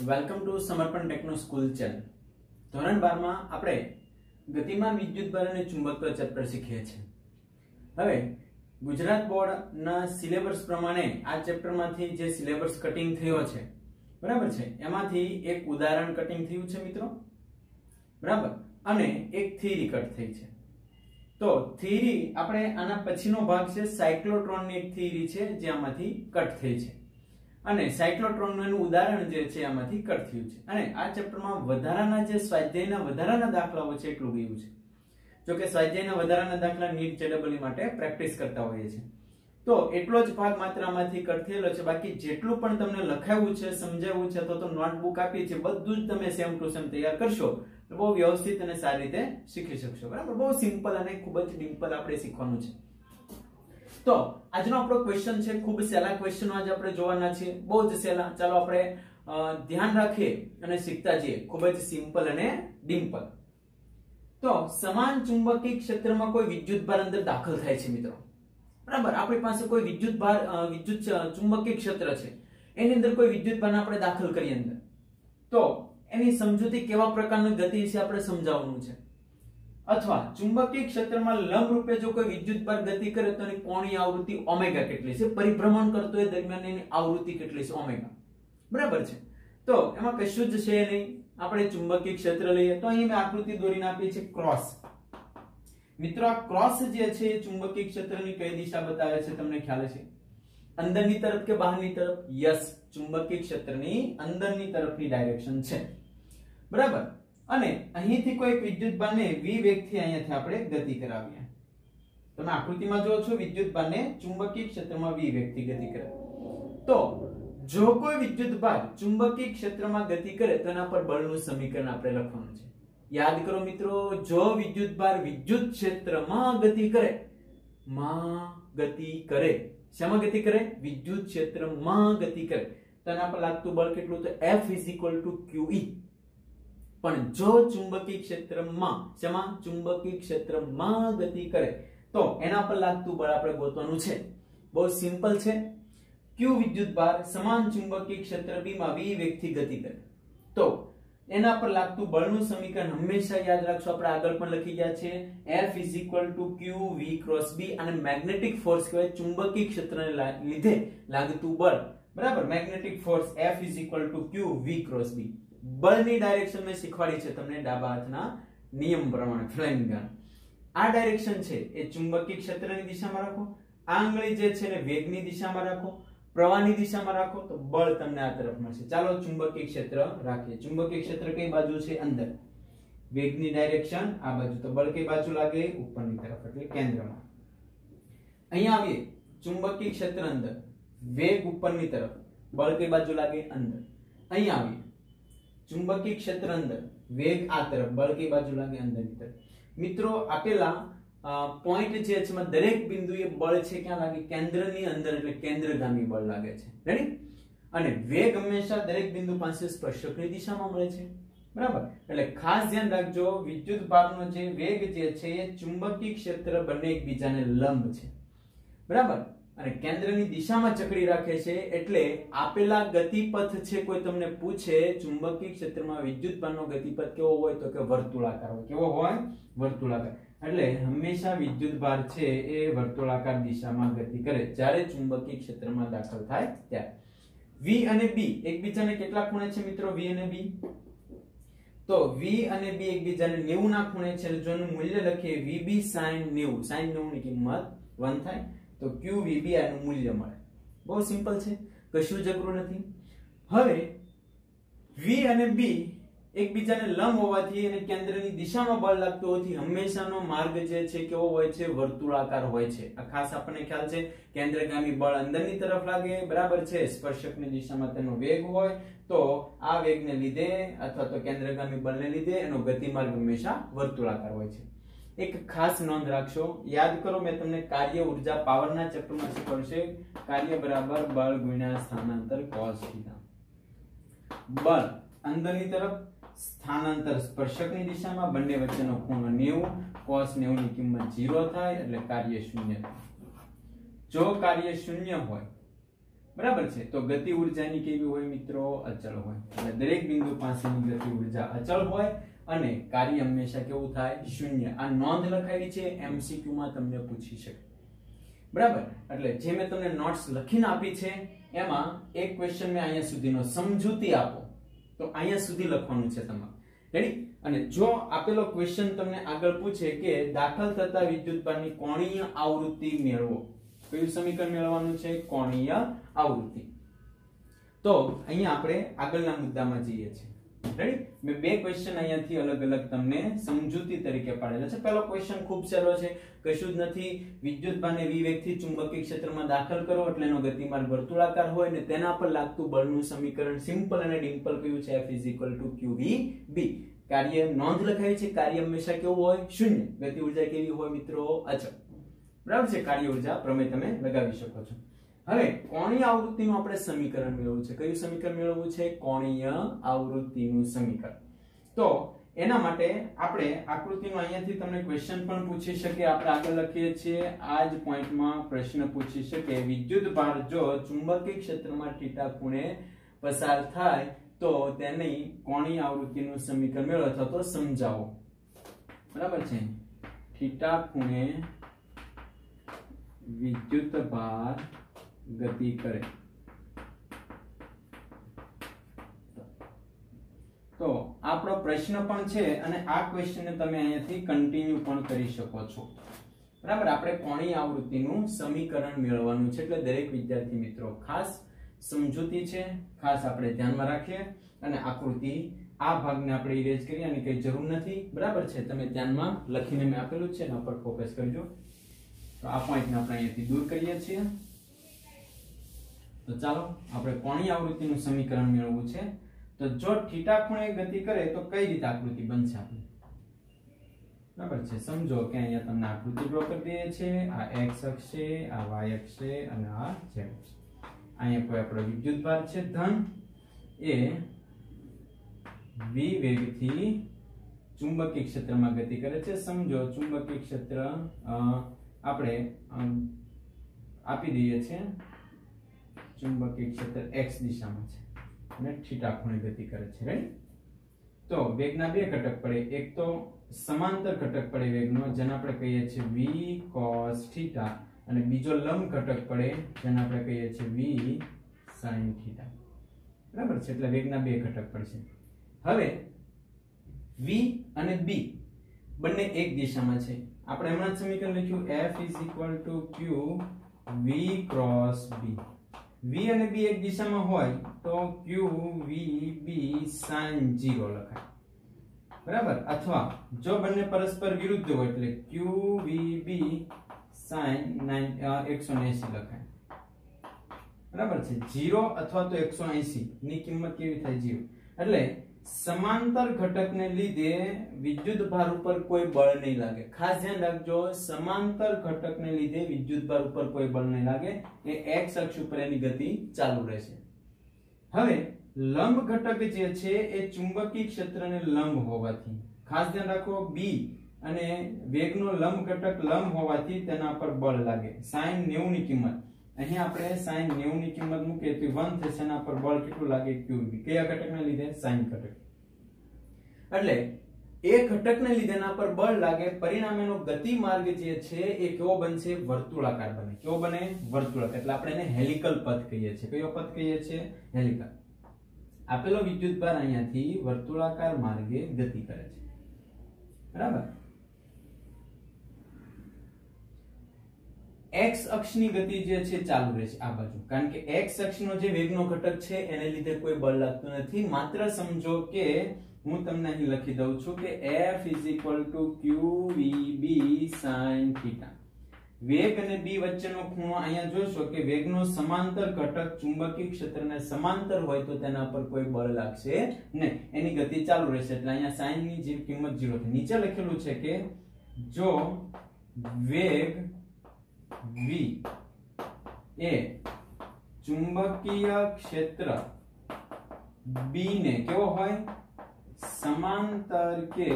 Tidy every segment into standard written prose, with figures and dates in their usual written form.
Welcome to સમર્પણ techno school channel. ધોરણ 12 માં આપણે ગતિમાન વિદ્યુતભાર અને ચુંબકત્વ ચેપ્ટર શીખીએ છીએ। હવે ગુજરાત બોર્ડના સિલેબસ પ્રમાણે આ ચેપ્ટરમાંથી જે સિલેબસ કટિંગ થયો છે બરાબર છે, એમાંથી એક ઉદાહરણ કટિંગ થયું છે મિત્રો, બરાબર, અને એક થિયરી કટ થઈ છે। તો થિયરી આપણે આના પછીનો ભાગ છે સાયક્લોટ્રોનની એક થિયરી છે જે આમાંથી કટ થઈ છે અને સાયક્લોટ્રોનનું ઉદાહરણ જે છે આમાંથી કટ થયું છે। અને આ ચેપ્ટરમાં વધારાના જે સ્વાધ્યાયના વધારાના દાખલાઓ છે એટલું ગયું છે। જો કે સ્વાધ્યાયના વધારાના દાખલા નીટ જેડબલઈ માટે પ્રેક્ટિસ કરતા હોઈએ છે, તો એટલો જ ભાગ માત્ર આમાંથી કટ થયેલો છે। બાકી જેટલું પણ તમને લખાયું છે, સમજાવ્યું છે, તો નોટબુક આપી છે, બધું જ તમે સેમ ટુ સેમ તૈયાર કરશો તો બહુ વ્યવસ્થિત અને સારી રીતે શીખી શકશો, બરાબર। બહુ સિમ્પલ અને ખૂબ જ ડિમ્પલ આપણે શીખવાનું છે। તો આજનો આપણો ક્વેશ્ચન છે, ખૂબ સહેલા ક્વેશ્ચનો આજે આપણે જોવાના છે, બહુ જ સહેલા। ચાલો આપણે ધ્યાન રાખીએ અને શીખતા જઈએ, ખૂબ જ સિમ્પલ અને ડિમ્પલ। તો સમાન ચુંબકીય ક્ષેત્રમાં કોઈ વિદ્યુતભાર અંદર દાખલ થાય છે મિત્રો, બરાબર। આપણી પાસે કોઈ વિદ્યુત ચુંબકીય ક્ષેત્ર છે, એની અંદર કોઈ વિદ્યુતભારને આપણે દાખલ કરીએ અંદર, તો એની સમજૂતી કેવા પ્રકારની ગતિ છે આપણે સમજાવવાનું છે। અથવા ચુંબકીય ક્ષેત્રમાં લંબ રૂપે જો કોઈ વિદ્યુતભાર ગતિ કરે તો એની કોણીય આવૃત્તિ ઓમેગા કેટલી છે, પરિભ્રમણ કરતો એ દરમિયાન એની આવૃત્તિ કેટલી છે, ઓમેગા, બરાબર છે। તો એમાં કશું જ છે નહીં, આપણે ચુંબકીય ક્ષેત્ર લઈએ તો અહીં મેં આકૃતિ દોરીને આપી છે ક્રોસ। મિત્રો આ ક્રોસ જે છે એ ચુંબકીય ક્ષેત્રની કઈ દિશા બતાવે છે તમને ખ્યાલ છે? અંદરની તરફ કે બહારની તરફ? યસ, ચુંબકીય ક્ષેત્રની અંદરની તરફની ડાયરેક્શન છે, બરાબર। અને અહીંથી કોઈ વિદ્યુતભારને v વેગથી અહીંયાથી આપણે ગતિ કરાવીએ। તમે આકૃતિમાં જુઓ છો વિદ્યુતભારને ચુંબકીય ક્ષેત્રમાં v વેગથી ગતિ કરે, તો જો કોઈ વિદ્યુતભાર ચુંબકીય ક્ષેત્રમાં ગતિ કરે તો એના પર બળનું સમીકરણ આપણે લખવાનું છે। યાદ કરો મિત્રો, જો વિદ્યુતભાર વિદ્યુત ક્ષેત્રમાં ગતિ કરે, શેમાં ગતિ કરે? વિદ્યુત ક્ષેત્રમાં ગતિ કરે, તો એના પર લાગતું બળ કેટલું? તો F QE। પણ જો ચુંબકીય ક્ષેત્રમાં, શેમાં? ચુંબકીય ક્ષેત્રમાં ગતિ કરે તો એના પર લાગતું બળ આપણે ગોતવાનું છે। બહુ સિમ્પલ છે। Q વિદ્યુતભાર સમાન ચુંબકીય ક્ષેત્ર B માં v વેગથી ગતિ કરે તો એના પર લાગતું બળનું સમીકરણ હંમેશા યાદ રાખજો, આપણે આગળ પણ લખી ગયા છે, F Q V × B। અને મેગ્નેટિક ફોર્સ કહેવાય ચુંબકીય ક્ષેત્રને લીધે લાગતું બળ, બરાબર। Magnetic force F Q V × B। બળની ડાયરેક્શન મેં શીખવાડી છે તમને ડાબા હાથના નિયમ પ્રમાણે, ફ્લાઇંગ ગન। આ ડાયરેક્શન છે એ ચુંબકીય ક્ષેત્રની દિશામાં રાખો, આ આંગળી જે છે ને વેગની દિશામાં રાખો, પ્રવાહની દિશામાં રાખો તો બળ તમને આ તરફ મળશે। ચાલો ચુંબકીય ક્ષેત્ર રાખીએ। ચુંબકીય ક્ષેત્ર કઈ બાજુ છે? અંદર। વેગની ડાયરેક્શન આ બાજુ, તો બળ કઈ બાજુ લાગે? ઉપરની તરફ, એટલે કેન્દ્રમાં। અહીંયા આવીએ, ચુંબકીય ક્ષેત્ર અંદર, વેગ ઉપરની તરફ, બળ કઈ બાજુ લાગે? અંદર। અહીંયા આવીએ, ચુંબકીય ક્ષેત્ર અંદર, વેગ આ તરફ, બળ કઈ બાજુ લાગે? અંદરની તરફ। મિત્રો આપેલા પોઈન્ટ જે છે એમાં દરેક બિંદુએ બળ છે ક્યાં લાગે? કેન્દ્રની અંદર, એટલે કેન્દ્રગામી બળ લાગે છે, રેડી? અને વેગ હંમેશા દરેક બિંદુ પાસે સ્પર્શકની દિશામાં મળે છે, બરાબર। એટલે ખાસ ધ્યાન રાખજો, વિદ્યુતભારનો જે વેગ જે છે એ ચુંબકીય ક્ષેત્ર બંને એકબીજાને લંબ છે, બરાબર। અને કેન્દ્રની દિશામાં જકડી રાખે છે, એટલે આપેલા ગતિપથ છે, કોઈ તમને પૂછે ચુંબકીય ક્ષેત્રમાં વિદ્યુતભારનો ગતિપથ કેવો હોય તો કે વર્તુળાકાર હોય। કેવો હોય? વર્તુળાકાર। એટલે હંમેશા વિદ્યુતભાર છે એ વર્તુળાકાર દિશામાં ગતિ કરે જ્યારે ચુંબકીય ક્ષેત્રમાં દાખલ થાય ત્યારે। V અને B એકબીજાને કેટલા ખૂણે છે મિત્રો? V અને B, તો V અને B એકબીજાને 90 ના ખૂણે છે, જો એનું મૂલ્ય લખીએ VB sin 90, sin 90 ની કિંમત 1 થાય તો QVB આનું મૂલ્ય મળે। બહુ સિમ્પલ છે, કશું જ અઘરું નથી। હવે V અને B એકબીજાને લંબ હોવાથી અને કેન્દ્રની દિશામાં બળ લાગતું હોવાથી હંમેશાનો માર્ગ જે છે કેવો હોય છે? વર્તુળાકાર હોય છે। આ ખાસ આપણને ખ્યાલ છે, કેન્દ્રગામી બળ અંદરની તરફ લાગે, બરાબર છે, સ્પર્શકની દિશામાં તેનો વેગ હોય, તો આ વેગને લીધે અથવા તો કેન્દ્રગામી બળને લીધે એનો ગતિમાર્ગ હંમેશા વર્તુળાકાર હોય છે। એક ખાસ નોંધ રાખશો, યાદ કરો મેં તમને કાર્ય ઉર્જા પાવરના ચેપ્ટરમાં શીખવાડ્યું છે, કાર્ય બરાબર બળ ગુણ્યા સ્થાનાંતર cos θ। બળ અંદરની તરફ, સ્થાનાંતર સ્પર્શકની દિશામાં, બંને વચ્ચેનો ખૂણો 90, cos 90 ની કિંમત 0 થાય એટલે કાર્ય શૂન્ય થાય। જો કાર્ય શૂન્ય હોય, बराबर छे। तो गति ऊर्जानी केवी होय मित्रों? अचल होय। એટલે દરેક બિંદુ પાસેની ગતિ ઊર્જા અચળ હોય અને કાર્ય હંમેશા કેવું થાય? શૂન્ય। આ નોંધ લખાવી છે, એમસીક્યુ માં તમને પૂછી શકે, બરાબર। એટલે જે મેં તમને નોટ્સ લખીને આપી છે એમાં એક ક્વેશ્ચન મેં અહીંયા સુધીનો સમજૂતી આપો, તો અહીંયા સુધી લખવાનું છે તમારે, રેડી। અને જો આપેલો ક્વેશ્ચન તમને આગળ પૂછે કે દાખલ થતા વિદ્યુતભારની કોણીય આવૃત્તિ મેળવો, કયું સમીકરણ મેળવવાનું છે? કોણીય આવૃત્તિ। તો અહીંયા આપણે આગળના મુદ્દામાં જઈએ છીએ, રેડી। મેં બે ક્વેશ્ચન અહીંયાથી અલગ અલગ તમને સમજૂતી તરીકે પાડેલા છે। પહેલો ક્વેશ્ચન ખૂબ સરળ છે, કશું જ નથી, વિદ્યુતભારને v વેગથી ચુંબકીય ક્ષેત્રમાં દાખલ કરો એટલે એનો ગતિમાર્ગ વર્તુળાકાર હોય અને તેના પર લાગતું બળનું સમીકરણ સિમ્પલ અને ડિમ્પલ કયું છે? F = qvb। કાર્ય નોંધ લખાવી છે, કાર્ય હંમેશા કેવું હોય? શૂન્ય। ગતિ ઊર્જા કેવી હોય મિત્રો? અચળ, બરાબર છે। કાર્ય ઊર્જા પ્રમેય તમે લગાવી શકો છો। હવે કોણીય આવૃત્તિનું આપણે સમીકરણ મેળવવું છે। કયું સમીકરણ મેળવવું છે? કોણીય આવૃત્તિનું સમીકરણ। તો એના માટે આપણે આકૃતિનો અહીંયાથી તમને ક્વેશ્ચન પણ પૂછી શકે, આપણે આગળ લખીએ છીએ આ જ પોઈન્ટમાં પ્રશ્ન પૂછી શકે, વિદ્યુતભાર જો ચુંબકીય ક્ષેત્રમાં θ ખૂણે પસાર થાય તો તેની કોણીય આવૃત્તિનું સમીકરણ મેળવો અથવા તો સમજાવો, બરાબર છે। θ ખૂણે વિદ્યુતભાર ગતિ કરે તો આપણો પ્રશ્ન પણ છે અને આ ક્વેશ્ચનને તમે અહીંયાથી કન્ટિન્યુ પણ કરી શકો છો, બરાબર। આપણે કોણીય આવૃત્તિનું સમીકરણ મેળવવાનું છે એટલે દરેક વિદ્યાર્થી મિત્રો ખાસ સમજૂતી છે, ખાસ આપણે ધ્યાનમાં રાખીએ અને આકૃતિ આ ભાગને આપણે ઇરેઝ કરીએ અને કઈ જરૂર નથી, બરાબર છે। તમે ધ્યાનમાં લખીને મેં આપેલું છે એના પર ફોકસ કરજો। તો આ પોઈન્ટને આપણે અહીંયાથી દૂર કરીએ છીએ। તો ચાલો આપણે કોણીય આવૃત્તિનું સમીકરણ મેળવવું છે। તો જો θ ખૂણે ગતિ કરે તો કઈ રીતે આકૃતિ બનશે આપણી, બરાબર છે। સમજો કે અહીંયા તમને આકૃતિ ડ્રો કરી દઈએ છે, આ x અક્ષ છે, આ y અક્ષ છે અને આ z અક્ષ। અહીંયા કોઈ આપણો વિદ્યુતભાર છે ધન, એ v વેગથી ચુંબકીય ક્ષેત્રમાં ગતિ કરે છે। સમજો ચુંબકીય ક્ષેત્ર આપણે આપી દઈએ છે, ચુંબકીય ક્ષેત્ર x દિશામાં છે અને θ ખૂણે ગતિ કરે છે, રાઈટ। તો વેગના બે ઘટક પડે, એક તો સમાંતર ઘટક પડે વેગનો જેને આપણે કહીએ છીએ v cos θ અને બીજો લંબ ઘટક પડે જેને આપણે કહીએ છીએ v sin θ, બરાબર છે। એટલે વેગના બે ઘટક પડશે। હવે v અને b બંને એક દિશામાં છે, આપણે હમણાં જ સમીકરણ લખ્યું F = q v cross b। v અને b એક દિશામાં હોય તો q v b sin 0 લખાય, બરાબર। અથવા જો બંને પરસ્પર વિરુદ્ધ હોય એટલે q v b sin 180 લખાય, બરાબર છે। 0 અથવા તો 180 ની કિંમત કેવી થાય? 0। એટલે સમાંતર ઘટકને લીધે વિદ્યુતભાર ઉપર કોઈ બળ નહીં લાગે, ખાસ ધ્યાન રાખજો। સમાંતર ઘટકને લીધે વિદ્યુતભાર ઉપર કોઈ બળ નહીં લાગે, એ x અક્ષ ઉપર એની ગતિ ચાલુ રહેશે। હવે લંબ ઘટક જે છે એ ચુંબકીય ક્ષેત્રને લંબ હોવાથી, ખાસ ધ્યાન રાખો, b અને વેગનો લંબ ઘટક લંબ હોવાથી તેના પર બળ લાગે। sin 90 ની કિંમત અહીં આપણે sin 90 ની કિંમત મૂકીએ તો 1 થશે, એના પર બળ કેટલું લાગે? qb। કયા ઘટકને લીધે? sin ઘટક। એટલે એ ઘટકને લીધે એના પર બળ લાગે, પરિણામેનો ગતિમાર્ગ જે છે એ કેવો બનશે? વર્તુળાકાર બને। કેવો બને? વર્તુળાકાર। એટલે આપણે એને હેલિકલ પથ કહીએ છીએ। કયો પથ કહીએ છીએ? હેલિકલ। આપેલો વિદ્યુતભાર અહીંયાથી વર્તુળાકાર માર્ગે ગતિ કરે છે, બરાબર। x અક્ષની ગતિ જે છે ચાલુ રહેશે આ બાજુ, કારણ કે x અક્ષનો જે વેગનો ઘટક છે એને લીધે કોઈ બળ લાગતું નથી। માત્ર સમજો કે હું તમને અહીં લખી દઉં છું કે F = qvb sin θ। વેગ અને b વચ્ચેનો ખૂણો અહીંયા જોશો કે વેગનો સમાંતર ઘટક ચુંબકીય ક્ષેત્રને સમાંતર હોય તો તેના પર કોઈ બળ લાગશે નહીં, એની ગતિ ચાલુ રહેશે। એટલે અહીંયા sin ની જે કિંમત 0 થાય। નીચે લખેલું છે કે જો વેગ v એ ચુંબકીય ક્ષેત્ર b ને કેવો હોય? समांतर के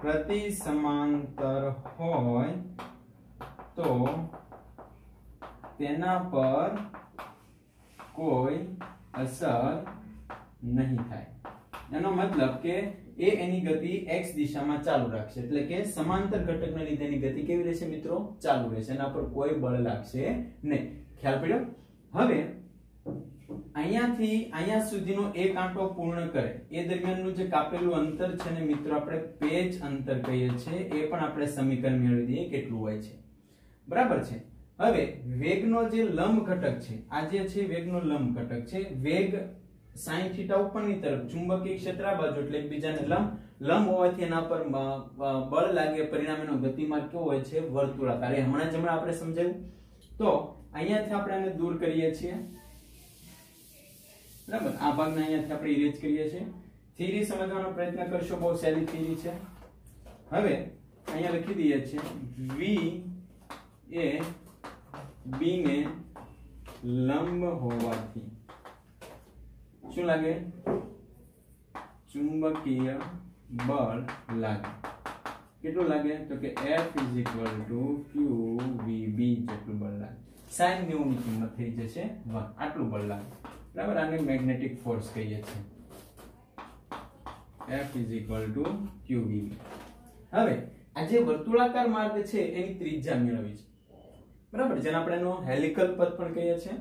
प्रति समांतर होय तो તેના પર કોઈ અસર નહીં થાય. એનો મતલબ કે એ એની ગતિ x દિશામાં ચાલુ રાખશે, એટલે કે સમાંતર ઘટકને લીધે એની ગતિ કેવી રહેશે મિત્રો? ચાલુ રહેશે, એના પર કોઈ બળ લાગશે નહીં. ખ્યાલ પડ્યો? હવે અહીંયાથી અહીંયા સુધીનો એક આંટો પૂર્ણ કરે એ દરમિયાનનું જે કાપેલું અંતર છે ને મિત્રો આપણે પેચ અંતર કહીએ છીએ. એ પણ આપણે સમીકરણ મેળવી દઈએ કેટલું હોય છે. બરાબર છે. હવે વેગનો જે લંબ ઘટક છે, આ જે છે વેગનો લંબ ઘટક છે, વેગ sin θ ઉપરની તરફ, ચુંબકીય ક્ષેત્ર આ બાજુ, એટલે એકબીજાને લંબ હોવાથી એના પર બળ લાગે, પરિણામે એનો ગતિમાર્ગ કેવો હોય છે? વર્તુળાકાર. એ હમણાં જ આપણે સમજાવ્યું. તો અહીંયાથી આપણે આને દૂર કરીએ છીએ. બરાબર, આ ભાગને અહીંયાથી આપણે ઇરેજ કરીએ છીએ. થિયરી સમજવાનો પ્રયત્ન કરશો, બહુ સહેલી થિયરી છે. હવે અહીંયા લખી દઈએ છીએ v એ b ને લંબ હોવાથી શું લાગે? ચુંબકીય બળ લાગે. કેટલું લાગે? તો કે F = qvb જેટલું બળ લાગે. sin 90 ની કિંમત થઈ જશે 1. આટલું બળ લાગે. બરાબર, આને મેગ્નેટિક ફોર્સ કહીએ છીએ. F = qvb. હવે આ જે વર્તુળાકાર માર્ગ છે એની ત્રિજ્યા મેળવી છે. બરાબર, જેને આપણે એનો હેલિકલ પથ પણ કહીએ છીએ.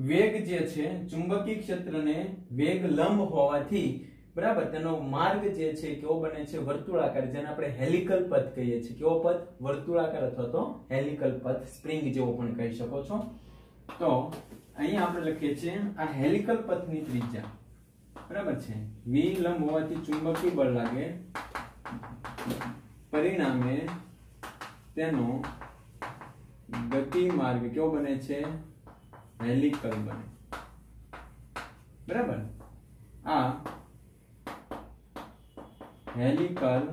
વેગ જે છે ચુંબકીય ક્ષેત્રને વેગ લંબ હોવાથી બરાબર તેનો માર્ગ જે છે કેવો બને છે? વર્તુળાકાર, જેને આપણે હેલિકલ પથ કહીએ છીએ. કેવો પથ? વર્તુળાકાર અથવા તો હેલિકલ પથ, સ્પ્રિંગ જેવો પણ કહી શકો છો. તો અહીંયા આપણે લખીએ છીએ આ હેલિકલ પથની ત્રિજ્યા બરાબર છે v લંબ હોવાથી ચુંબકીય બળ લાગે, પરિણામે તેનો ગતિ માર્ગ કેવો બને છે? હેલિકલ બને. બરાબર, આ હેલિકલ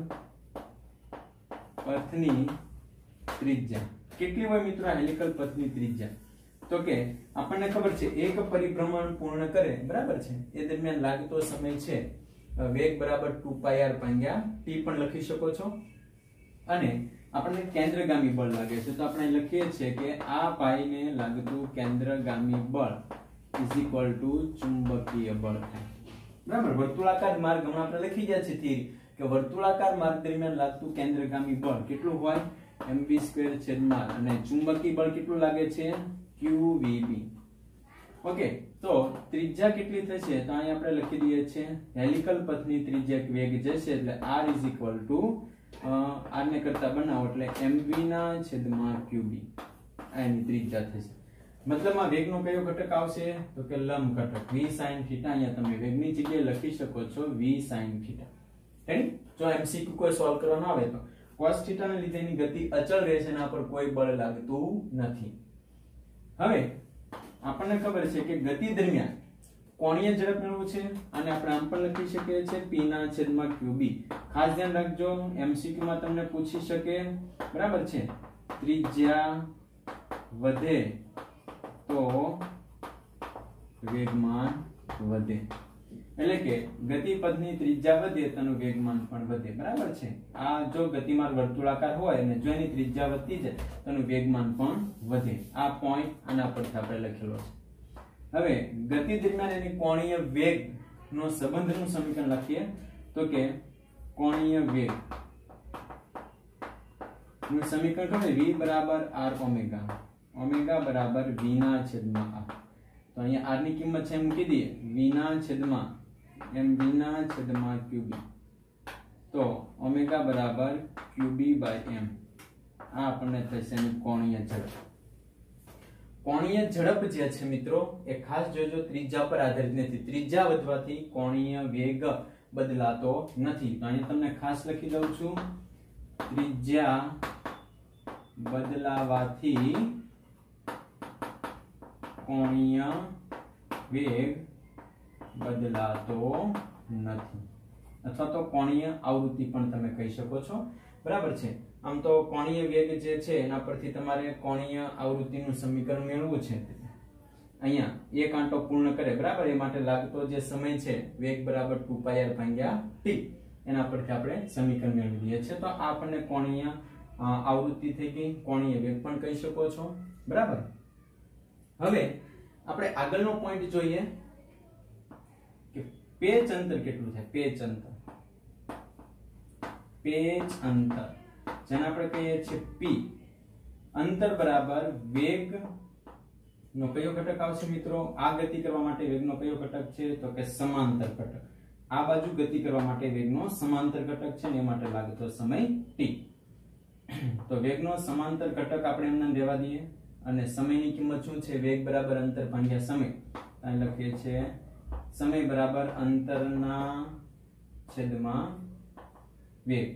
પથની ત્રિજ્યા કેટલી હોય મિત્રો? હેલિકલ પથની ત્રિજ્યા તો કે આપણને ખબર છે એક પરિભ્રમણ પૂર્ણ કરે બરાબર છે એ દરમિયાન લાગતો સમય છે વેગ બરાબર 2πr ભાગ્યા t પણ લખી શકો છો. અને આપણને કેન્દ્રગામી બળ લાગે છે તો આપણે લખીએ છીએ કે આ પાઈને લાગતું કેન્દ્રગામી બળ = ચુંબકીય બળ થાય. બરાબર, વર્તુળાકાર માર્ગ હમણાં આપણે લખી ગયા છે થિયરી કે વર્તુળાકાર માર્ગ દરમિયાન લાગતું કેન્દ્રગામી બળ કેટલું હોય? mv² અને ચુંબકીય બળ કેટલું લાગે છે? qvb. ઓકે, તો ત્રિજ્યા કેટલી થશે? તો અહીં આપણે લખી દઈએ છીએ હેલિકલ પથની ત્રિજ્યા વેગ જશે એટલે r r ને કરતા બનાવો એટલે mv/qb આની ત્રિજ્યા થશે. મતલબમાં વેગનો કયો ઘટક આવશે? તો કે લંબ ઘટક v sin θ. અહીંયા તમે વેગની જગ્યાએ લખી શકો છો v sin θ. રેડી? જો MCQ કોઈ સોલ્વ કરવાનો આવે તો cos θ ને લીધે એની ગતિ અચળ રહેશે, એના પર કોઈ બળ લાગતું નથી. હવે આપણને ખબર છે કે ગતિ દરમિયાન કોણીય ઝડપ મેળવવું છે અને આપણે આમ પણ લખી શકીએ છીએ p/qb. ખાસ ધ્યાન રાખજો, MCQ માં તમને પૂછી શકે બરાબર છે ત્રિજ્યા વધે તો વેગમાન વધે, એટલે કે ગતિપથની ત્રિજ્યા વધે તો વેગમાન પણ વધે. બરાબર છે, આ જો ગતિમાર્ગ વર્તુળાકાર હોય અને જો એની ત્રિજ્યા વધતી જાય તો વેગમાન પણ વધે. આ પોઈન્ટ આના પરથી આપણે લખેલો છે. હવે ગતિ દરમિયાન એની કોણીય વેગ નો સંબંધનું સમીકરણ લખીએ તો કે કોણીય વેગ નું સમીકરણ ખબર v બરાબર r ઓમેગા, ઓમેગા બરાબર v/r. તો અહીંયા r ની કિંમત છે મૂકી દઈએ v/qb. તો ઓમેગા બરાબર qb/m. આ આપણને થશે એનું કોણીય ઝડપ. કોણીય ઝડપ જે છે મિત્રો એ ખાસ જોજો ત્રિજ્યા પર આધારિત નથી. ત્રિજ્યા વધવાથી કોણીય વેગ બદલાતો નથી. તો અહીં તમને ખાસ લખી દઉં છું ત્રિજ્યા બદલાવાથી કોણીય વેગ બદલાતો નથી, અથવા તો કોણીય આવૃત્તિ પણ તમે કહી શકો છો. બરાબર છે, આમ તો કોણીય વેગ જે છે એના પરથી તમારે કોણીય આવૃત્તિનું સમીકરણ મેળવવું છે. અહીંયા એક આંટો પૂર્ણ કરે બરાબર, એ માટે લાગતો જે સમય છે વેગ બરાબર 2πr ભાગ્યા t, એના પરથી આપણે સમીકરણ મેળવી દઈએ છીએ. તો આપણને કોણીય આવૃત્તિ થઈ ગઈ, કોણીય વેગ પણ કહી શકો છો, બરાબર। હવે આપણે આગળનો પોઈન્ટ જોઈએ કે પેચ અંતર કેટલું થાય। પેચ અંતર જેને આપણે કહીએ છીએ p અંતર બરાબર વેગ નો કયો ઘટક આવશે મિત્રો? આ ગતિ કરવા માટે વેગનો કયો ઘટક છે? તો કે સમાંતર ઘટક। આ બાજુ ગતિ કરવા માટે વેગનો સમાંતર ઘટક છે ને એ માટે લાગતો સમય t। તો વેગનો સમાંતર ઘટક આપણે એમને રહેવા દઈએ અને સમયની કિંમત શું છે? વેગ બરાબર અંતર ભાગ્યા સમય। અહીં લખીએ છીએ સમય બરાબર અંતરના છેદમાં વેગ,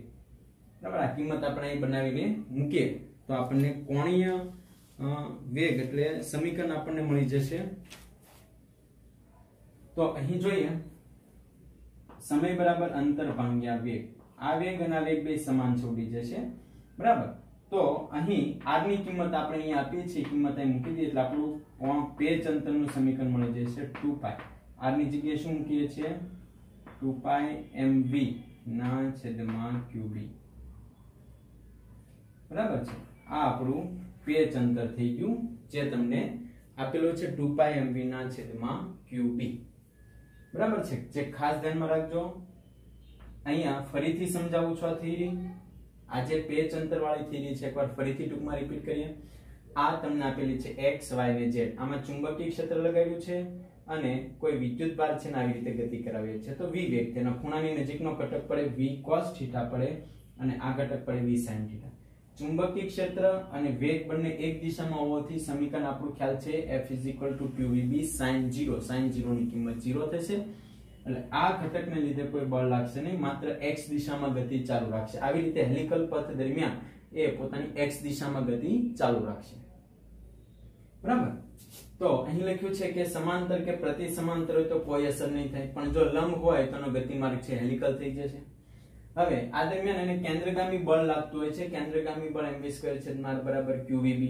બરાબર। આ કિંમત આપણે અહીં બનાવીને મૂકીએ તો આપણને કોણીય વેગ એટલે સમીકરણ આપણને મળી જશે। તો અહીં જોઈએ સમય બરાબર અંતર ભાગ્યા વેગ, આ વેગ અને આ વેગ બે સમાન છે, ઉડી જશે, બરાબર। તો અહીં r ની કિંમત આપણે અહીં આપીએ છીએ, કિંમત અહીં મૂકી દઈએ એટલે આપણું પેચ અંતરનું સમીકરણ મળી જશે 2π। r ની જગ્યાએ શું મૂકીએ છીએ? 2π mv ના છેદમાં qb, બરાબર છે। આ આપણું પેચ અંતર થઈ ગયું જે તમને આપેલું છે 2π mv ના છેદમાં qb, બરાબર છે। જે ખાસ ધ્યાનમાં રાખજો, અહીંયા ફરીથી સમજાવું છું આ થિયરી। આ જે પેચ અંતર વાળી થિયરી છે એકવાર ફરીથી ટૂંકમાં રિપીટ કરીએ। આ તમને આપેલી છે x y અને z, આમાં ચુંબકીય ક્ષેત્ર લગાવ્યું છે અને કોઈ વિદ્યુત ભાર છે ને આવી રીતે ગતિ કરાવીએ છે તો v વેગ, તેના ખૂણાની નજીકનો ઘટક પડે v cos θ પડે અને આ ઘટક પડે v sin θ। ચુંબકીય ક્ષેત્ર અને વેગ બંને એક દિશામાં હોવાથી સમીકરણ આપણું ખ્યાલ છે F qvb sin 0। sin 0 ની કિંમત 0 થશે એટલે આ ઘટકને લીધે કોઈ બળ લાગશે નહીં, માત્ર x દિશામાં ગતિ ચાલુ રાખશે। આવી રીતે હેલિકલ પથ દરમિયાન એ પોતાની x દિશામાં ગતિ ચાલુ રાખશે, બરાબર। તો અહીં લખ્યું છે કે સમાંતર કે પ્રતિ સમાંતર હોય તો કોઈ અસર નહીં થાય, પણ જો લંબ હોય તો એનો ગતિમાર્ગ છે હેલિકલ થઈ જશે। હવે આ દરમિયાન એને કેન્દ્રગામી બળ લાગતું હોય છે, કેન્દ્રગામી બળ mv² છેદમાં r બરાબર qvb।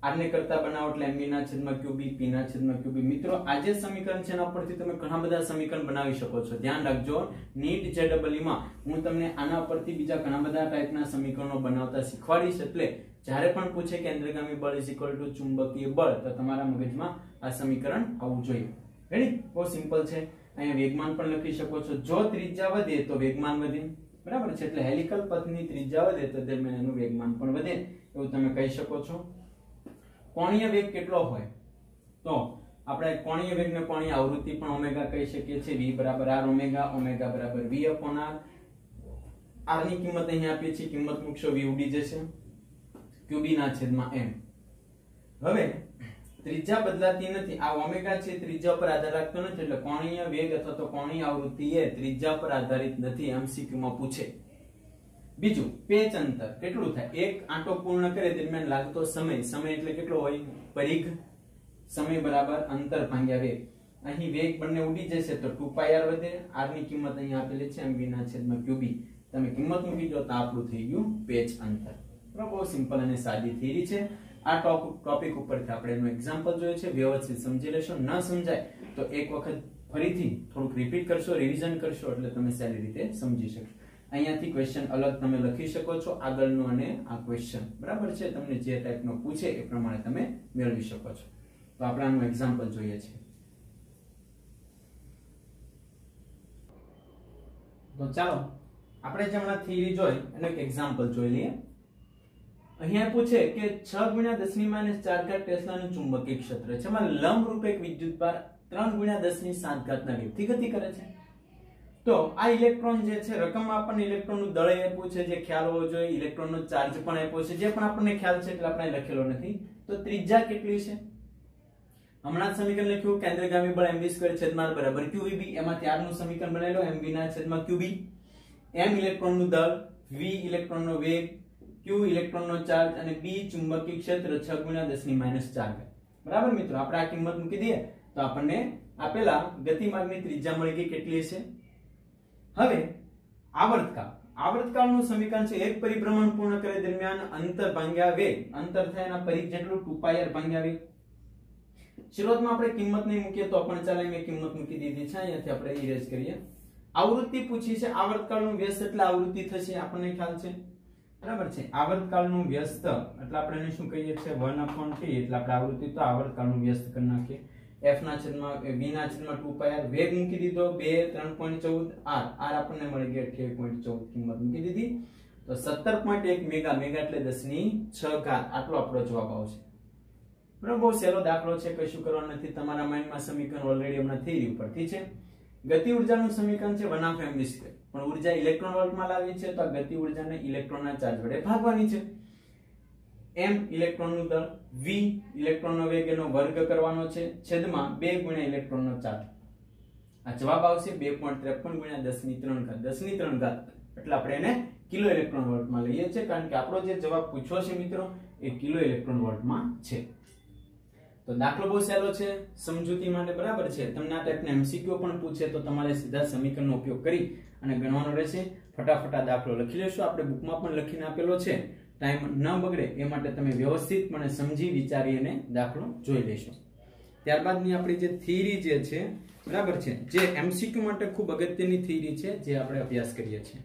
r ને કરતા બનાવો એટલે mv ના છેદમાં qb, p ના છેદમાં qb। મિત્રો આ જે સમીકરણ છે એના પરથી તમે ઘણા બધા સમીકરણ બનાવી શકો છો। ધ્યાન રાખજો, નીટ JEE માં હું તમને આના પરથી બીજા ઘણા બધા ટાઈપના સમીકરણો બનાવતા શીખવાડીશ, એટલે જ્યારે પણ પૂછે કેન્દ્રગામી બળ ચુંબકીય બળ તો તમારા મગજમાં આ સમીકરણ આવવું જોઈએ। રેડી? બહુ સિમ્પલ છે। અહીંયા વેગમાન પણ લખી શકો છો, જો ત્રિજ્યા વધે તો વેગમાન વધે, બરાબર છે। એટલે હેલિકલ પથની ત્રિજ્યા વધે તો દરમિયાન એનું વેગમાન પણ વધે એવું તમે કહી શકો છો। કોણીય વેગ કેટલો હોય? તો આપણે કોણીય વેગને કોણીય આવૃત્તિ પણ ઓમેગા કહી શકીએ છીએ। v બરાબર r ઓમેગા, ઓમેગા બરાબર v upon r। r ની કિંમત અહીં આપીએ છીએ, કિંમત મૂકશો v ઉડી જશે, qb ના છેદમાં m। હવે ત્રિજ્યા બદલાતી નથી, આ ઓમેગા છે ત્રિજ્યા પર આધાર રાખતો નથી, એટલે કોણીય વેગ અથવા તો કોણીય આવૃત્તિ એ ત્રિજ્યા પર આધારિત નથી, MCQ માં પૂછે। બીજું, પેચ અંતર કેટલું થાય? એક આંટો પૂર્ણ કરે દરમિયાન લાગતો સમય, સમય એટલે કેટલો હોય? પરિઘ। સમય બરાબર અંતર ભાગ્યા વેગ, અહીં વેગ બંને ઉડી જશે તો 2πr વધે, r ની કિંમત અહીં આપેલી છે mv ના છેદમાં qb। તમે કિંમત મૂકી દો તો આપણું થઈ ગયું પેચ અંતર। બહુ સિમ્પલ અને સાદી થિયરી છે। આ ટોપિક ઉપરથી આપણે એનું એક્ઝામ્પલ જોઈએ છે, વ્યવસ્થિત સમજી લેશો। ન સમજાય તો એક વખત ફરીથી થોડુંક રિપીટ કરશો, રિવિઝન કરશો એટલે તમે સારી રીતે સમજી શકશો। અહીંયાથી ક્વેશ્ચન અલગ તમે લખી શકો છો, આગળનો અને આ ક્વેશ્ચન, બરાબર છે। તમને જે ટાઈપનો પૂછે એ પ્રમાણે તમે મેળવી શકો છો। તો આપણે આનું એક્ઝામ્પલ જોઈએ છે। તો ચાલો આપણે જે હમણાં થિયરી જોઈ એનું એક એક્ઝામ્પલ જોઈ લઈએ। અહીંયા પૂછે કે 6 × 10⁻⁴ ટેસ્લાનું ચુંબકીય ક્ષેત્ર છે, એમાં લંબ રૂપે એક વિદ્યુતભાર 3 × 10⁷ ના વેગથી ગતિ કરે છે। તો આ ઇલેક્ટ્રોન જે છે, રકમમાં આપણને ઇલેક્ટ્રોનનું દળ આપ્યું છે, જે ખ્યાલ હોવો જોઈએ, ઇલેક્ટ્રોનનો ચાર્જ પણ આપ્યો છે, જે પણ આપણને ખ્યાલ છે એટલે આપણે લખેલો નથી। તો ત્રિજ્યા કેટલી છે? હમણાં જ સમીકરણ લખ્યું, કેન્દ્રગામી બળ mv² છેદમાં r બરાબર qvb, એમાંથી r નું સમીકરણ બનાવેલો mv ના છેદમાં qb। m ઇલેક્ટ્રોનનું દળ, v ઇલેક્ટ્રોનનો વેગ, q ઇલેક્ટ્રોનનો ચાર્જ અને b ચુંબકીય ક્ષેત્ર 6 × 10⁻⁴, બરાબર મિત્રો। આપણે આ કિંમત મૂકી દઈએ તો આપણને આપેલા ગતિમાર્ગની ત્રિજ્યા મળી ગઈ, કેટલી છે? હવે આવર્તકાળ, આવર્તકાળનું સમીકરણ છે એક પરિભ્રમણ પૂર્ણ કરે દરમિયાન અંતર ભાગ્યા વેગ, અંતર થાય એના પરિઘ જેટલું 2πr ભાગ્યા વેગ। શરૂઆતમાં આપણે કિંમત નહીં મૂકીએ તો પણ ચાલે, મેં કિંમત મૂકી દીધી છે, અહીંયાથી આપણે ઇરેઝ કરીએ। આવૃત્તિ પૂછી છે, આવર્તકાળનું વ્યસ્ત એટલે આવૃત્તિ થશે, આપણને ખ્યાલ છે। બરાબર છે આવર્તકાળનું વ્યસ્ત એટલે આપણે એને શું કહીએ છીએ 1/t એટલે આપણે આવૃત્તિ તો આવર્તકાળનું વ્યસ્ત કરી નાખીએ f ના છેદમાં v ના છેદમાં 2πr વેગ મૂકી દીધો 2 3.14 r આપણને મળી ગયો 28.14 કિંમત મૂકી દીધી તો 17.1 મેગા મેગા એટલે 10 ઘાત આટલો આપણો જવાબ આવશે બરાબર બહુ સહેલો દાખલો છે કશું કરવાનું નથી તમારા માઇન્ડમાં સમીકરણ ઓલરેડી હમણાં થિયરી ઉપરથી છે ગતિ ઊર્જાનું સમીકરણ છે 1/mv2 પણ ઊર્જા ઇલેક્ટ્રોન વોલ્ટમાં લાવી છે તો આ ગતિ ઊર્જાને ઇલેક્ટ્રોનના ચાર્જ વડે ભાગવાની છે m ઇલેક્ટ્રોનનું દળ v ઇલેક્ટ્રોનનો વેગ એનો વર્ગ કરવાનો છે છેદમાં 2 ગુણ્યા ઇલેક્ટ્રોનનો ચાર્જ આ જવાબ આવશે 2.53 ગુણ્યા 10 ની 3 ઘાત 10 ની 3 ઘાત એટલે આપણે એને કિલો ઇલેક્ટ્રોન વોલ્ટમાં લઈએ છીએ કારણ કે આપણો જે જવાબ પૂછ્યો છે મિત્રો એ કિલો ઇલેક્ટ્રોન વોલ્ટમાં છે તો દાખલો બહુ સહેલો છે સમજૂતી માટે બરાબર છે તમને આ ટાઈપના એમસીક્યુ પણ પૂછે તો તમારે સીધા સમીકરણનો ઉપયોગ કરી અને ગણવાનો રહેશે ફટાફટ આ દાખલો લખી લેશો આપણે બુકમાં પણ લખીને આપેલો છે ટાઈમ ન બગડે એ માટે તમે વ્યવસ્થિતપણે સમજી વિચારી અને દાખલો જોઈ લેશો ત્યારબાદની આપણી જે થિયરી જે છે બરાબર છે જે એમસીક્યુ માટે ખૂબ અગત્યની થિયરી છે જે આપણે અભ્યાસ કરીએ છીએ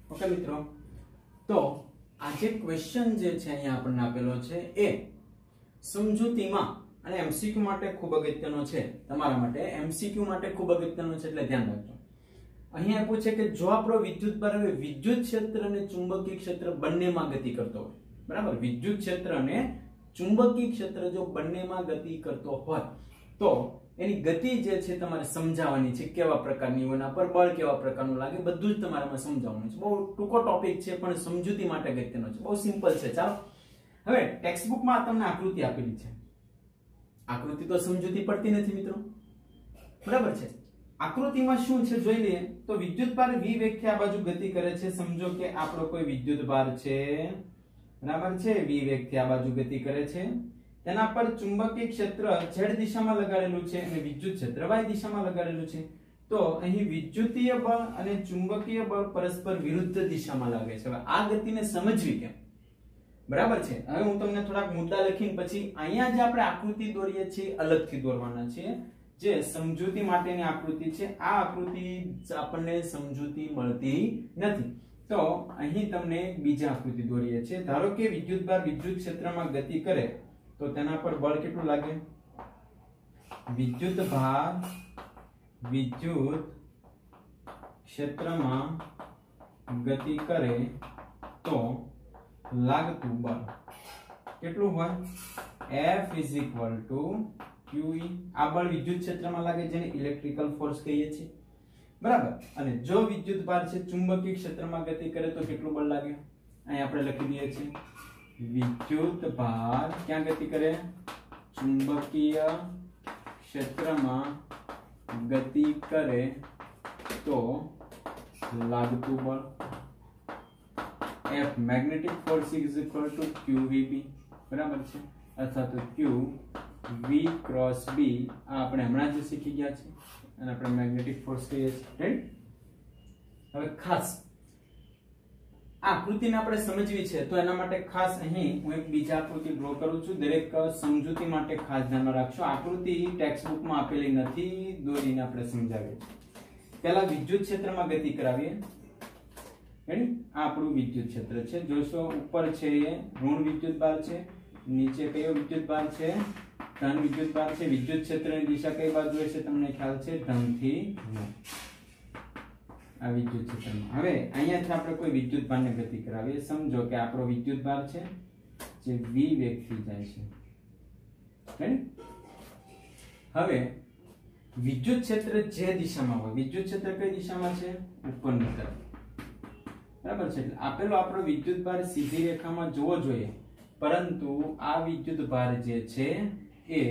ઓકે મિત્રો તો આ જે ક્વેશ્ચન જે છે અહીંયા આપણને આપેલો છે એ સમજૂતીમાં અને એમસીક્યુ માટે ખૂબ અગત્યનો છે તમારા માટે એમસીક્યુ માટે ખૂબ અગત્યનો છે એટલે ધ્યાન રાખજો અહીંયા પૂછે કે જો આપણો વિદ્યુતભાર હવે વિદ્યુત ક્ષેત્ર અને ચુંબકીય ક્ષેત્ર બંનેમાં ગતિ કરતો હોય બરાબર વિદ્યુત ક્ષેત્ર અને ચુંબકીય ક્ષેત્ર જો બંનેમાં ગતિ કરતો હોય તો એની ગતિ જે છે તમારે સમજાવવાની છે કેવા પ્રકારની હોય એના પર બળ કેવા પ્રકારનું લાગે બધું જ તમારે સમજાવવાનું છે બહુ ટૂંકો ટોપિક છે પણ સમજૂતી માટે અગત્યનો છે બહુ સિમ્પલ છે ચાલો હવે ટેક્સ્ટ બુકમાં તમને આકૃતિ આપેલી છે આકૃતિ તો સમજૂતી પડતી નથી મિત્રો બરાબર છે આકૃતિમાં શું છે જોઈ લઈએ તો વિદ્યુતભાર v વેગથી આ બાજુ ગતિ કરે છે સમજો કે આપણો કોઈ વિદ્યુતભાર છે બરાબર છે v વેગથી આ બાજુ ગતિ કરે છે તેના પર ચુંબકીય ક્ષેત્ર z દિશામાં લગાડેલું છે અને વિદ્યુત ક્ષેત્ર y દિશામાં લગાડેલું છે તો અહીં વિદ્યુતીય બળ અને ચુંબકીય બળ પરસ્પર વિરુદ્ધ દિશામાં લાગે છે હવે આ ગતિને સમજવી કેમ બરાબર છે હવે હું તમને થોડાક મુદ્દા લખીને પછી અહીંયા જે આપણે આકૃતિ દોરીએ છીએ અલગથી દોરવાના છે જે સમજૂતી માટેની આકૃતિ છે આ આકૃતિ આપણને સમજૂતી મળતી નથી તો અહીં તમને બીજી આકૃતિ દોરીએ છીએ ધારો કે વિદ્યુતભાર વિદ્યુત ક્ષેત્રમાં ગતિ કરે તો તેના પર બળ કેટલું લાગે વિદ્યુતભાર વિદ્યુત ક્ષેત્રમાં ગતિ કરે તો લાગતું બળ કેટલું હોય F QE આ બળ વિદ્યુત ક્ષેત્રમાં લાગે જેને ઇલેક્ટ્રિકલ ફોર્સ કહીએ છીએ બરાબર અને જો વિદ્યુતભાર છે ચુંબકીય ક્ષેત્રમાં ગતિ કરે તો કેટલું બળ લાગે અહીં આપણે લખી દઈએ છીએ વિદ્યુતભાર ક્યાં ગતિ કરે ચુંબકીય ક્ષેત્રમાં ગતિ કરે તો લાગતું બળ F magnetic force is equal to QVB બરાબર છે અથવા તો Q V cross B આ આપણે હમણાં જ શીખી ગયા છે અને આપણે મેગ્નેટિક ફોર્સ કહીએ છીએ રાઈટ હવે ખાસ આ આકૃતિને આપણે સમજવી છે તો એના માટે ખાસ અહીં હું એક બીજી આકૃતિ ડ્રો કરું છું દરેક સમજૂતી માટે ખાસ ધ્યાનમાં રાખજો આકૃતિ ટેક્સ્ટ બુકમાં આપેલી નથી દોરીને આપણે સમજાવીએ પહેલા વિદ્યુત ક્ષેત્રમાં ગતિ કરાવીએ રેડી આ આપણું વિદ્યુત ક્ષેત્ર છે જોશો ઉપર છે એ ઋણ વિદ્યુતભાર છે નીચે કયો વિદ્યુતભાર છે ધન વિદ્યુતભાર છે વિદ્યુત ક્ષેત્રની દિશા કઈ બાજુ હશે તમને ખ્યાલ છે ધન થી ઋણ આ વિદ્યુત ક્ષેત્રમાં હવે અહીંયાથી આપણે કોઈ વિદ્યુતભારને ગતિ કરાવીએ સમજો કે આપણો વિદ્યુતભાર છે જે v વેગથી જાય છે હવે વિદ્યુત ક્ષેત્ર જે દિશામાં હોય વિદ્યુત ક્ષેત્ર કઈ દિશામાં છે ઉપરની તરફ બરાબર છે આપેલો આપણો વિદ્યુતભાર સીધી રેખામાં જોવો જોઈએ પરંતુ આ વિદ્યુતભાર જે છે એ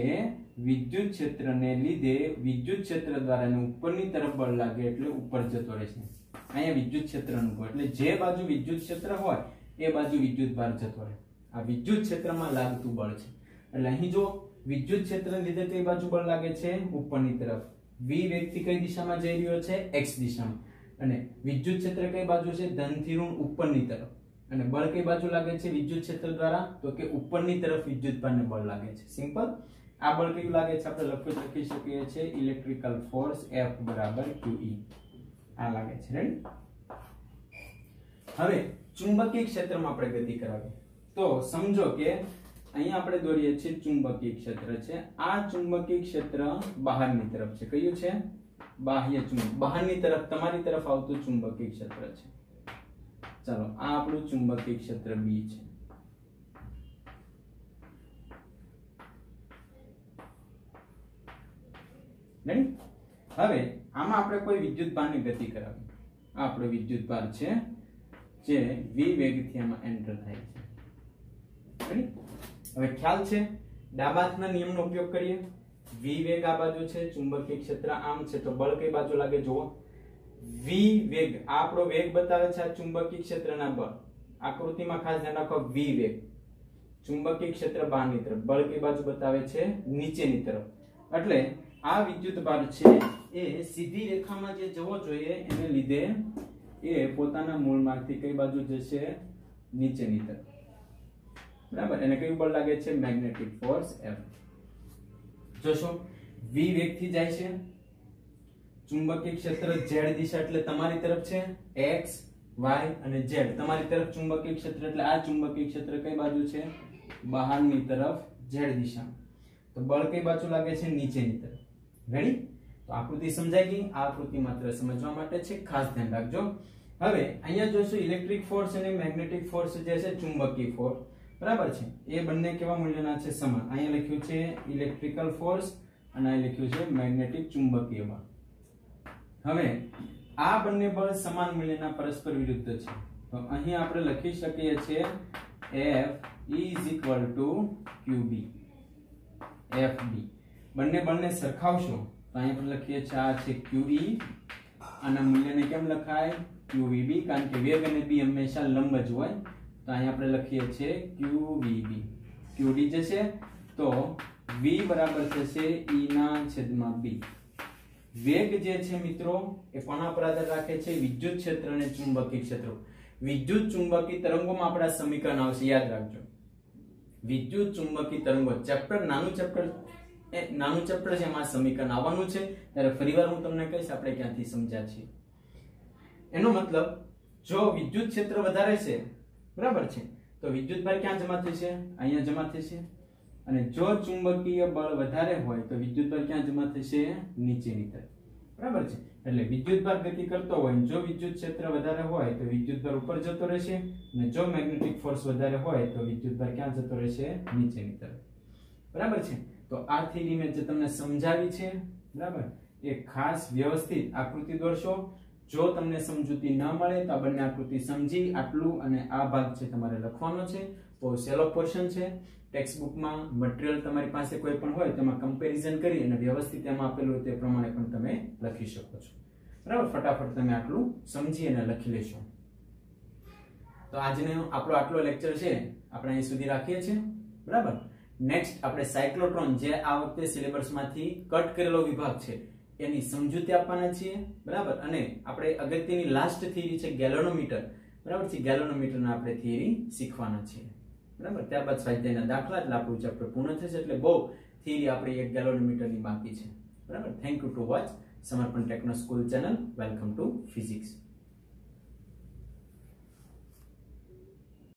વિદ્યુત ક્ષેત્રને લીધે વિદ્યુત ક્ષેત્ર દ્વારા ઉપરની તરફ બળ લાગે એટલે ઉપર જતો રહેશે અહીંયા વિદ્યુત ક્ષેત્રનું બળ એટલે જે બાજુ વિદ્યુત ક્ષેત્ર હોય એ બાજુ વિદ્યુતભાર જતો રહે આ વિદ્યુત ક્ષેત્રમાં લાગતું બળ છે એટલે અહીં જો વિદ્યુત ક્ષેત્રને લીધે કઈ બાજુ બળ લાગે છે ઉપરની તરફ v વેગથી કઈ દિશામાં જઈ રહ્યો છે x દિશામાં અને વિદ્યુત ક્ષેત્ર કઈ બાજુ છે ધન થી ઋણ ઉપરની તરફ અને બળ કઈ બાજુ લાગે છે વિદ્યુત ક્ષેત્ર દ્વારા તો કે ઉપરની તરફ વિદ્યુતભારને બળ લાગે છે સિમ્પલ આ બળ કયું લાગે છે આપણે લખી શકીએ છીએ ઇલેક્ટ્રિકલ ફોર્સ F QE આ લાગે છે રેડી. હવે ચુંબકીય ક્ષેત્રમાં આપણે ગતિ કરાવીએ તો સમજો કે અહીંયા આપણે દોરીએ છીએ ચુંબકીય ક્ષેત્ર છે. આ ચુંબકીય ક્ષેત્ર બહારની તરફ છે. કયું છે? બાહ્ય ચુંબક. બહારની તરફ તમારી તરફ આવતું ચુંબકીય ક્ષેત્ર છે. ચાલો આ આપણું ચુંબકીય ક્ષેત્ર બી છે. રેડી. હવે આમાં આપણે કોઈ વિદ્યુત ભારની ગતિ કરાવી. આ આપણો વિદ્યુત ભાર છે જે v વેગથી આમાં એન્ટર થાય છે. રેડી. હવે ખ્યાલ છે ડાબા હાથના નિયમનો ઉપયોગ કરીએ. v વેગ આ બાજુ છે, ચુંબકીય ક્ષેત્ર આમ છે, તો બળ કઈ બાજુ લાગે જુઓ. v વેગ આ આપણો વેગ બતાવે છે, આ ચુંબકીય ક્ષેત્રના બળ. આકૃતિમાં ખાસ ધ્યાન રાખો v વેગ ચુંબકીય ક્ષેત્ર બહારની તરફ, બળ કઈ બાજુ બતાવે છે? નીચેની તરફ. એટલે આ વિદ્યુત ભાર છે એ સીધી રેખામાં જે જવો જોઈએ એને લીધે એ પોતાના મૂળમાંથી કઈ બાજુ જશે? નીચેની તરફ. બરાબર. એને કયું બળ લાગે છે? Magnetic force F. જોશો v વેગથી જાય છે, ચુંબકીય ક્ષેત્ર z દિશા એટલે તમારી તરફ છે, x y અને z તમારી તરફ ચુંબકીય ક્ષેત્ર એટલે આ ચુંબકીય ક્ષેત્ર કઈ બાજુ છે? બહારની તરફ z દિશા. તો બળ કઈ બાજુ લાગે છે? નીચેની તરફ. રેડી. તો આકૃતિ સમજાઈ ગઈ. આ આકૃતિ માત્ર સમજવા માટે છે, ખાસ ધ્યાન રાખજો. હવે અહીંયા જોઈશું ઇલેક્ટ્રિક ફોર્સ અને મેગ્નેટિક ફોર્સ જે છે ચુંબકીય ફોર્સ. બરાબર છે. એ બંને કેવા મૂલ્યના છે? સમાન. અહીંયા લખ્યું છે ઇલેક્ટ્રિકલ ફોર્સ અને અહીં લખ્યું છે મેગ્નેટિક ચુંબકીય બળ. હવે આ બંને બળ સમાન મૂલ્યના પરસ્પર વિરુદ્ધ છે. તો અહીં આપણે લખી શકીએ છીએ F QB FB. બંને બળને સરખાવશો તો અહીં આપણે લખીએ છીએ આ છે QE અને મૂલ્યને કેમ લખાય? QVB, કારણ કે વેગ અને b હંમેશા લંબ જ હોય. તો અહીં આપણે લખીએ છીએ QVB. QD જે છે તો v બરાબર થશે e ના છેદમાં b. વેગ જે છે મિત્રો એ કોના પર આધાર રાખે છે? વિદ્યુત ક્ષેત્ર અને ચુંબકીય ક્ષેત્ર. વિદ્યુત ચુંબકીય તરંગોમાં આપણા સમીકરણ આવશે, યાદ રાખજો. વિદ્યુત ચુંબકીય તરંગો ચેપ્ટર નાનું ચેપ્ટર છે, એમાં સમીકરણ આવવાનું છે. ત્યારે ફરીવાર હું તમને કહીશ આપણે ક્યાંથી સમજ્યા છીએ. એનો મતલબ જો વિદ્યુત ક્ષેત્ર વધારે છે, બરાબર છે, તો વિદ્યુત ભાર ક્યાં જમા થશે? અહીંયા જમા થશે. અને જો ચુંબકીય બળ વધારે હોય તો વિદ્યુત ભાર ક્યાં જમા થશે? નીચેની તરફ. બરાબર છે. એટલે વિદ્યુત ભાર ગતિ કરતો હોય, જો વિદ્યુત ક્ષેત્ર વધારે હોય તો વિદ્યુત ભાર ઉપર જતો રહેશે, અને જો મેગ્નેટિક ફોર્સ વધારે હોય તો વિદ્યુત ભાર ક્યાં જતો રહેશે? નીચેની તરફ. બરાબર છે. તો આ થિયરી મેં જે તમને સમજાવી છે, બરાબર, એ ખાસ વ્યવસ્થિત આકૃતિ દોરશો. જો તમને સમજૂતી ન મળે તો આ બંને આકૃતિ સમજી આટલું અને આ ભાગ છે તમારે લખવાનો છે. બહુ સહેલો પોર્શન છે. ટેક્સ્ટ બુકમાં મટીરીયલ તમારી પાસે કોઈ પણ હોય તેમાં કમ્પેરિઝન કરી અને વ્યવસ્થિત એમાં આપેલું હોય તે પ્રમાણે પણ તમે લખી શકો છો. બરાબર. ફટાફટ તમે આટલું સમજી અને લખી લેશો. તો આજનો આપણો આટલો લેક્ચર છે આપણે અહીં સુધી રાખીએ છીએ. બરાબર. નેક્સ્ટ આપણે સાયક્લોટ્રોન જે આ વખતે સિલેબસમાંથી કટ કરેલો વિભાગ છે એની સમજૂતી આપવાના છીએ. બરાબર. અને આપણે અગત્યની લાસ્ટ થિયરી છે ગેલોનોમીટર. બરાબર છે. ગેલોનોમીટરના આપણે થિયરી શીખવાના છીએ. બરાબર. ત્યારબાદ સ્વાધ્યાયના દાખલા એટલે આપણું ચેપ્ટર પૂર્ણ થશે. એટલે બહુ થિયરી આપણી એક ગેલોનોમીટરની બાકી છે. બરાબર. થેન્ક યુ ટુ વોચ સમર્પણ techno school channel. Welcome to physics.